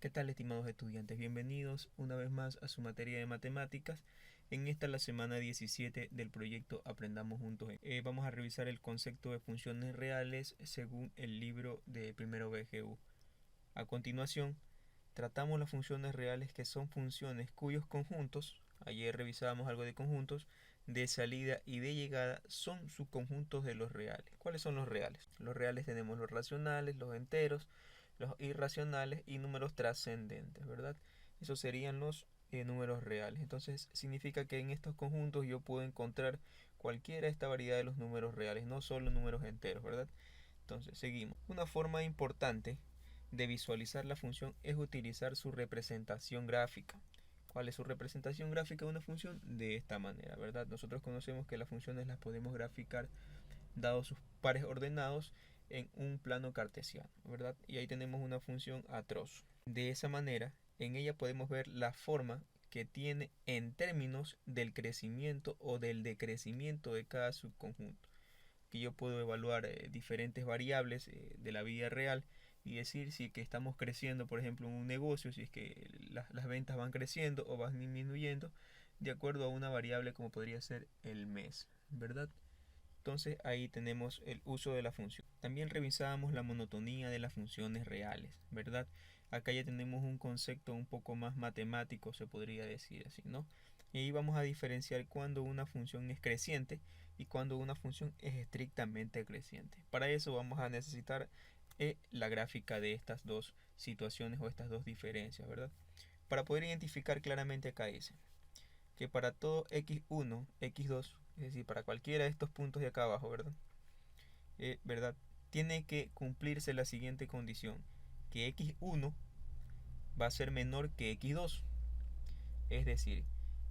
¿Qué tal, estimados estudiantes? Bienvenidos una vez más a su materia de matemáticas. En esta la semana 17 del proyecto Aprendamos Juntos. Vamos a revisar el concepto de funciones reales según el libro de primero BGU. A continuación, tratamos las funciones reales, que son funciones cuyos conjuntos, ayer revisábamos algo de conjuntos, de salida y de llegada son subconjuntos de los reales. ¿Cuáles son los reales? Los reales tenemos los racionales, los enteros, los irracionales y números trascendentes, ¿verdad? Esos serían los números reales. Entonces significa que en estos conjuntos yo puedo encontrar cualquiera de esta variedad de los números reales, no solo números enteros, ¿verdad? Entonces seguimos. Una forma importante de visualizar la función es utilizar su representación gráfica. ¿Cuál es su representación gráfica de una función? De esta manera, ¿verdad? Nosotros conocemos que las funciones las podemos graficar dados sus pares ordenados en un plano cartesiano, ¿verdad? Y ahí tenemos una función atroz. De esa manera, en ella podemos ver la forma que tiene en términos del crecimiento o del decrecimiento de cada subconjunto. Que yo puedo evaluar diferentes variables de la vida real y decir si es que estamos creciendo, por ejemplo, en un negocio, si es que las ventas van creciendo o van disminuyendo de acuerdo a una variable como podría ser el mes, ¿verdad? Entonces ahí tenemos el uso de la función. También revisábamos la monotonía de las funciones reales, ¿verdad? Acá ya tenemos un concepto un poco más matemático, se podría decir así, ¿no? Y ahí vamos a diferenciar cuando una función es creciente y cuando una función es estrictamente creciente. Para eso vamos a necesitar la gráfica de estas dos situaciones o estas dos diferencias, ¿verdad? Para poder identificar claramente, acá dice que para todo x1, x2, es decir, para cualquiera de estos puntos de acá abajo, ¿verdad? Tiene que cumplirse la siguiente condición, que x1 va a ser menor que x2. Es decir,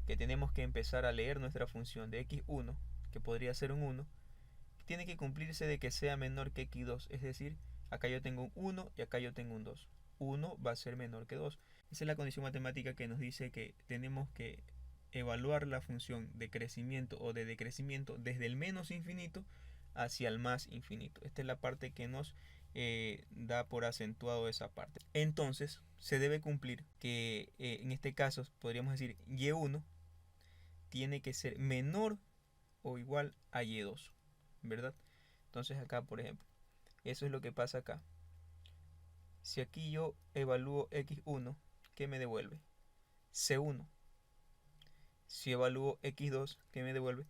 que tenemos que empezar a leer nuestra función de x1, que podría ser un 1, tiene que cumplirse de que sea menor que x2, es decir, acá yo tengo un 1 y acá yo tengo un 2. 1 va a ser menor que 2. Esa es la condición matemática que nos dice que tenemos que evaluar la función de crecimiento o de decrecimiento desde el menos infinito hacia el más infinito. Esta es la parte que nos da por acentuado esa parte. Entonces se debe cumplir que en este caso podríamos decir y1 tiene que ser menor o igual a y2, ¿verdad? Entonces acá, por ejemplo, eso es lo que pasa acá. Si aquí yo evalúo x1, ¿qué me devuelve? C1. Si evalúo x2, ¿qué me devuelve?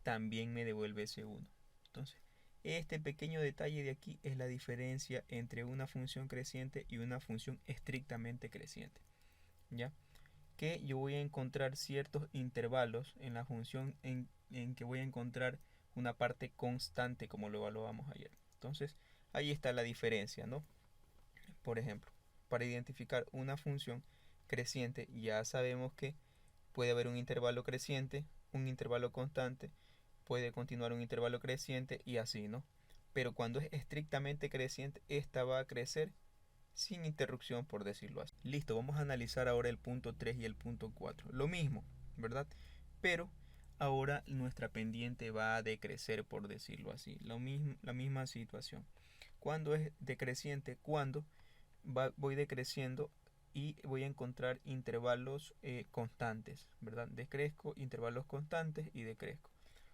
También me devuelve C1. Entonces, este pequeño detalle de aquí es la diferencia entre una función creciente y una función estrictamente creciente, ¿ya? Que yo voy a encontrar ciertos intervalos en la función en que voy a encontrar una parte constante, como lo evaluamos ayer. Entonces, ahí está la diferencia, ¿no? Por ejemplo, para identificar una función creciente, ya sabemos que puede haber un intervalo creciente, un intervalo constante, puede continuar un intervalo creciente y así, ¿no? Pero cuando es estrictamente creciente, esta va a crecer sin interrupción, por decirlo así. Listo, vamos a analizar ahora el punto 3 y el punto 4. Lo mismo, ¿verdad? Pero ahora nuestra pendiente va a decrecer, por decirlo así. La misma situación. Cuando es decreciente, cuando voy decreciendo y voy a encontrar intervalos constantes, ¿verdad? Decrezco, intervalos constantes y decrezco.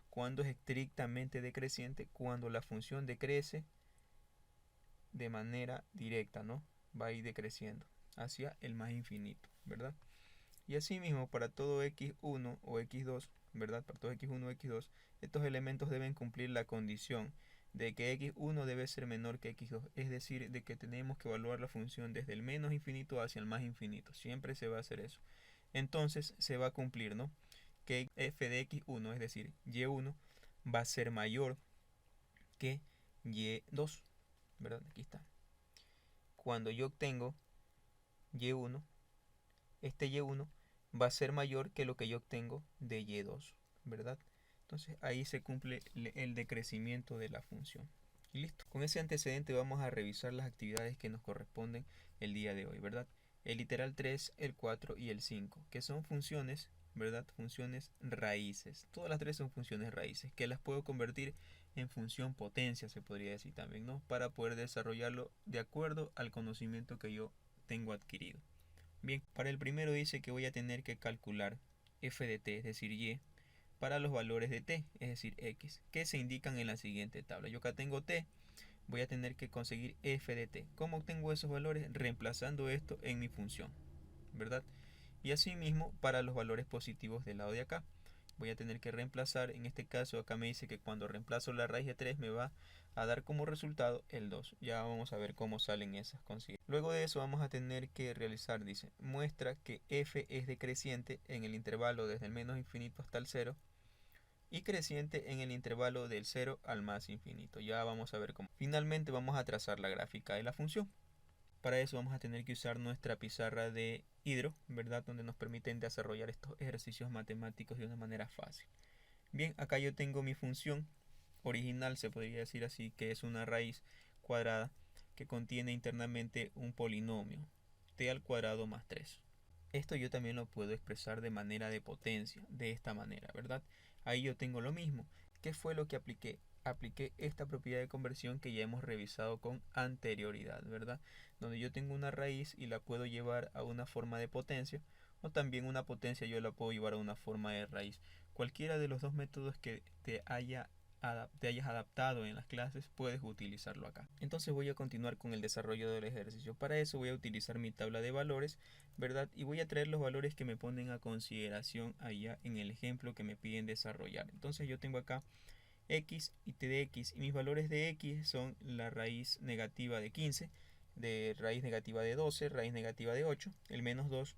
Cuando es estrictamente decreciente, cuando la función decrece de manera directa, ¿no? Va a ir decreciendo hacia el más infinito, ¿verdad? Y asimismo para todo x1 o x2, ¿verdad? Para todo x1 o x2, estos elementos deben cumplir la condición de que x1 debe ser menor que x2, es decir, de que tenemos que evaluar la función desde el menos infinito hacia el más infinito, siempre se va a hacer eso. Entonces se va a cumplir, ¿no? Que f de x1, es decir, y1, va a ser mayor que y2, ¿verdad? Aquí está. Cuando yo obtengo y1, este y1 va a ser mayor que lo que yo obtengo de y2, ¿verdad? Entonces ahí se cumple el decrecimiento de la función. Y listo. Con ese antecedente vamos a revisar las actividades que nos corresponden el día de hoy, ¿verdad? El literal 3, el 4 y el 5, que son funciones, ¿verdad? Funciones raíces. Todas las tres son funciones raíces, que las puedo convertir en función potencia, se podría decir también, ¿no? Para poder desarrollarlo de acuerdo al conocimiento que yo tengo adquirido. Bien, para el primero dice que voy a tener que calcular f de t, es decir, y, para los valores de t, es decir, x, que se indican en la siguiente tabla. Yo acá tengo t, voy a tener que conseguir f de t. ¿Cómo obtengo esos valores? Reemplazando esto en mi función, ¿verdad? Y asimismo para los valores positivos del lado de acá. Voy a tener que reemplazar, en este caso acá me dice que cuando reemplazo la raíz de 3 me va a dar como resultado el 2. Ya vamos a ver cómo salen esas consignas. Luego de eso vamos a tener que realizar, dice, muestra que f es decreciente en el intervalo desde el menos infinito hasta el 0 y creciente en el intervalo del 0 al más infinito. Ya vamos a ver cómo. Finalmente vamos a trazar la gráfica de la función. Para eso vamos a tener que usar nuestra pizarra de Hidro, ¿verdad? Donde nos permiten desarrollar estos ejercicios matemáticos de una manera fácil. Bien, acá yo tengo mi función original, se podría decir así, que es una raíz cuadrada que contiene internamente un polinomio, t al cuadrado más 3. Esto yo también lo puedo expresar de manera de potencia, de esta manera, ¿verdad? Ahí yo tengo lo mismo. ¿Qué fue lo que apliqué? Apliqué esta propiedad de conversión que ya hemos revisado con anterioridad, ¿verdad? Donde yo tengo una raíz y la puedo llevar a una forma de potencia, o también una potencia yo la puedo llevar a una forma de raíz. Cualquiera de los dos métodos que te hayas adaptado en las clases, puedes utilizarlo acá. Entonces voy a continuar con el desarrollo del ejercicio. Para eso voy a utilizar mi tabla de valores, ¿verdad? Y voy a traer los valores que me ponen a consideración allá en el ejemplo que me piden desarrollar. Entonces yo tengo acá x y t de x, y mis valores de x son la raíz negativa de 15, de raíz negativa de 12, raíz negativa de 8, el menos 2,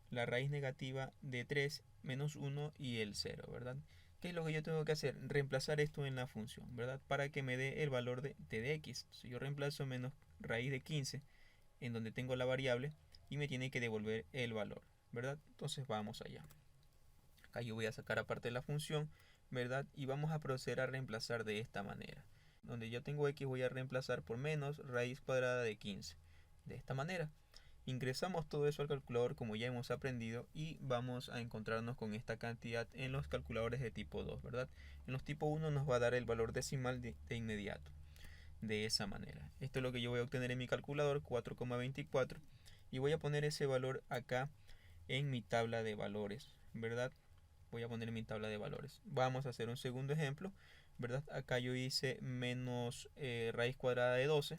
la raíz negativa de 3, menos 1 y el 0, ¿verdad? ¿Qué es lo que yo tengo que hacer? Reemplazar esto en la función, ¿verdad? Para que me dé el valor de t de x. Entonces yo reemplazo menos raíz de 15 en donde tengo la variable y me tiene que devolver el valor, ¿verdad? Entonces vamos allá. Acá yo voy a sacar aparte la función, ¿verdad? Y vamos a proceder a reemplazar de esta manera. Donde yo tengo x voy a reemplazar por menos raíz cuadrada de 15. De esta manera. Ingresamos todo eso al calculador como ya hemos aprendido y vamos a encontrarnos con esta cantidad en los calculadores de tipo 2, ¿verdad? En los tipo 1 nos va a dar el valor decimal de inmediato. De esa manera. Esto es lo que yo voy a obtener en mi calculador, 4,24. Y voy a poner ese valor acá en mi tabla de valores, ¿verdad? Voy a poner mi tabla de valores. Vamos a hacer un segundo ejemplo, ¿verdad? Acá yo hice menos raíz cuadrada de 12.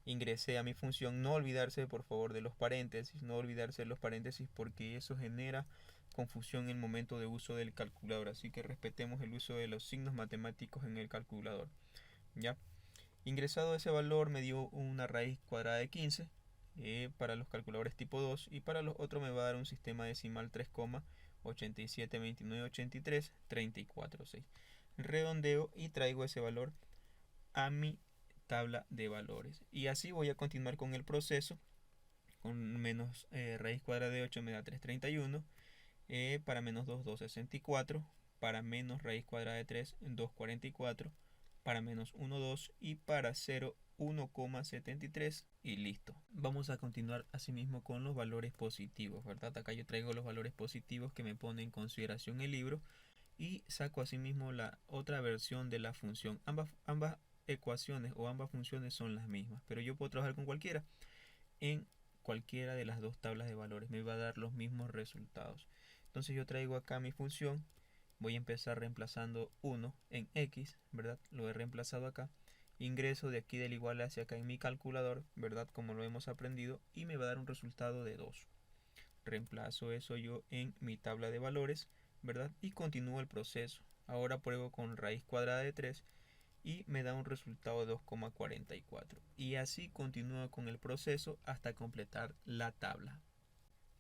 Ingresé a mi función, no olvidarse por favor de los paréntesis, no olvidarse de los paréntesis porque eso genera confusión en el momento de uso del calculador, así que respetemos el uso de los signos matemáticos en el calculador, ¿ya? Ingresado ese valor me dio una raíz cuadrada de 15 para los calculadores tipo 2 y para los otros me va a dar un sistema decimal 3,87298334,6. Redondeo y traigo ese valor a mi tabla de valores. Y así voy a continuar con el proceso. Con menos raíz cuadrada de 8 me da 331. Para menos 2, 264. Para menos raíz cuadrada de 3, 244. Para menos 1, 2. Y para 0, 1,73 y listo. Vamos a continuar asimismo con los valores positivos, ¿verdad? Acá yo traigo los valores positivos que me pone en consideración el libro y saco asimismo la otra versión de la función. Ambas ecuaciones o ambas funciones son las mismas, pero yo puedo trabajar con cualquiera. En cualquiera de las dos tablas de valores me va a dar los mismos resultados. Entonces yo traigo acá mi función, voy a empezar reemplazando 1 en x, ¿verdad? Lo he reemplazado acá. Ingreso de aquí del igual hacia acá en mi calculador, ¿verdad? Como lo hemos aprendido, y me va a dar un resultado de 2. Reemplazo eso yo en mi tabla de valores, ¿verdad? Y continúo el proceso. Ahora pruebo con raíz cuadrada de 3 y me da un resultado de 2,44. Y así continúo con el proceso hasta completar la tabla.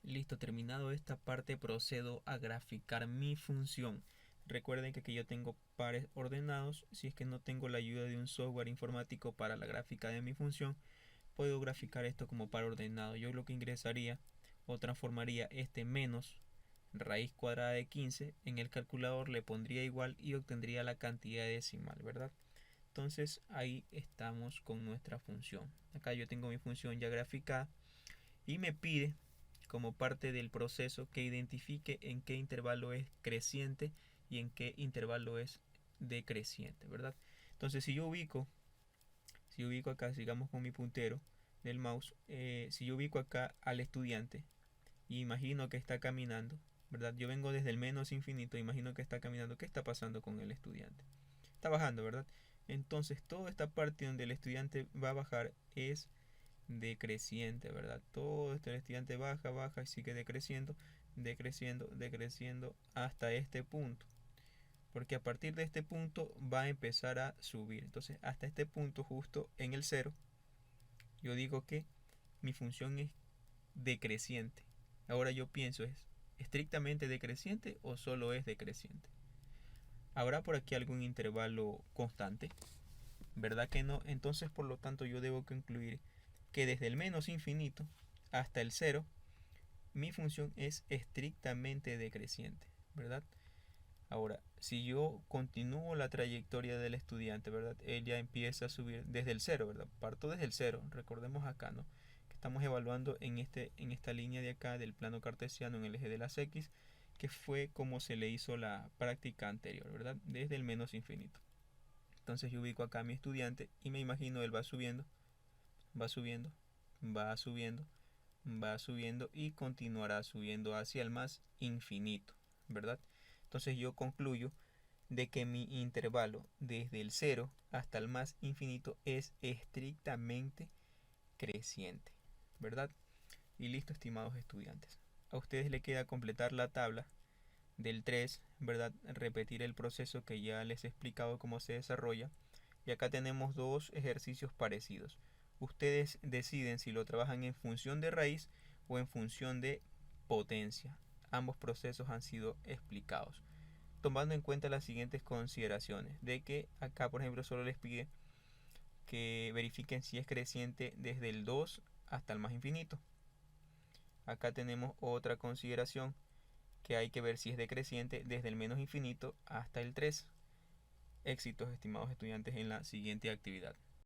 Listo, terminado esta parte procedo a graficar mi función. Recuerden que aquí yo tengo pares ordenados. Si es que no tengo la ayuda de un software informático para la gráfica de mi función, puedo graficar esto como par ordenado. Yo lo que ingresaría o transformaría este menos raíz cuadrada de 15 en el calculador, le pondría igual y obtendría la cantidad decimal, ¿verdad? Entonces ahí estamos con nuestra función. Acá yo tengo mi función ya graficada y me pide como parte del proceso que identifique en qué intervalo es creciente y en qué intervalo es decreciente, ¿verdad? Entonces si yo ubico acá, sigamos con mi puntero del mouse, si yo ubico acá al estudiante, y imagino que está caminando, ¿verdad? Yo vengo desde el menos infinito, imagino que está caminando. ¿Qué está pasando con el estudiante? Está bajando, ¿verdad? Entonces toda esta parte donde el estudiante va a bajar es decreciente, ¿verdad? Todo este el estudiante baja, baja y sigue decreciendo, decreciendo, decreciendo hasta este punto. Porque a partir de este punto va a empezar a subir. Entonces hasta este punto justo en el cero, yo digo que mi función es decreciente. Ahora yo pienso, ¿es estrictamente decreciente o solo es decreciente? ¿Habrá por aquí algún intervalo constante? ¿Verdad que no? Entonces por lo tanto yo debo concluir que desde el menos infinito hasta el cero, mi función es estrictamente decreciente, ¿verdad? Ahora, si yo continúo la trayectoria del estudiante, ¿verdad? Él ya empieza a subir desde el cero, ¿verdad? Parto desde el cero, recordemos acá, ¿no? Que estamos evaluando en esta línea de acá del plano cartesiano en el eje de las X, que fue como se le hizo la práctica anterior, ¿verdad? Desde el menos infinito. Entonces yo ubico acá a mi estudiante y me imagino él va subiendo, va subiendo, va subiendo, va subiendo y continuará subiendo hacia el más infinito, ¿verdad? Entonces yo concluyo de que mi intervalo desde el cero hasta el más infinito es estrictamente creciente, ¿verdad? Y listo, estimados estudiantes. A ustedes les queda completar la tabla del 3, ¿verdad? Repetir el proceso que ya les he explicado cómo se desarrolla. Y acá tenemos dos ejercicios parecidos. Ustedes deciden si lo trabajan en función de raíz o en función de potencia. Ambos procesos han sido explicados, tomando en cuenta las siguientes consideraciones. De que acá, por ejemplo, solo les pide que verifiquen si es creciente desde el 2 hasta el más infinito. Acá tenemos otra consideración, que hay que ver si es decreciente desde el menos infinito hasta el 3. Éxitos, estimados estudiantes, en la siguiente actividad.